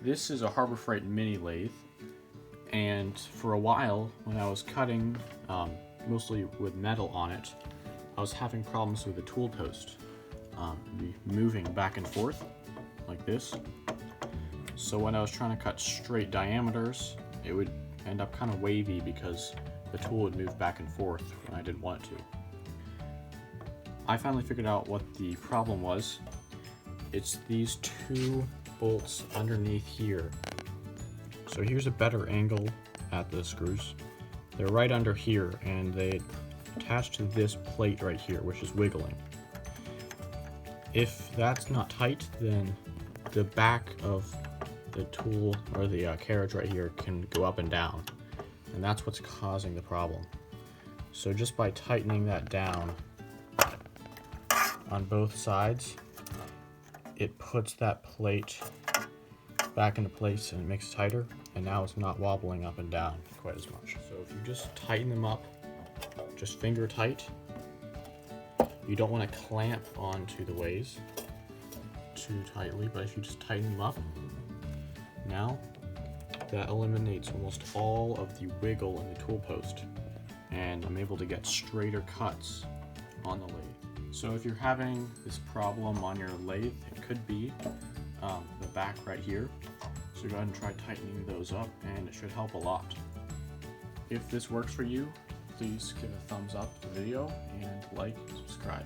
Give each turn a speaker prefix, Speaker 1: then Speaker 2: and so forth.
Speaker 1: This is a Harbor Freight mini lathe, and for a while when I was cutting, mostly with metal on it, I was having problems with the tool post, moving back and forth like this. So when I was trying to cut straight diameters, it would end up kind of wavy because the tool would move back and forth when I didn't want it to. I finally figured out what the problem was. It's these two bolts underneath here. So here's a better angle at the screws. They're right under here and they attach to this plate right here, which is wiggling. If that's not tight, then the back of the tool or the carriage right here can go up and down, and that's what's causing the problem. So just by tightening that down on both sides, it puts that plate back into place and it makes it tighter, and now it's not wobbling up and down quite as much. So if you just tighten them up, just finger tight. You don't want to clamp onto the ways too tightly, but if you just tighten them up, now that eliminates almost all of the wiggle in the tool post, and I'm able to get straighter cuts on the lathe. So if you're having this problem on your lathe, it could be the back right here. So go ahead and try tightening those up, and it should help a lot. If this works for you, please give a thumbs up to the video and like and subscribe.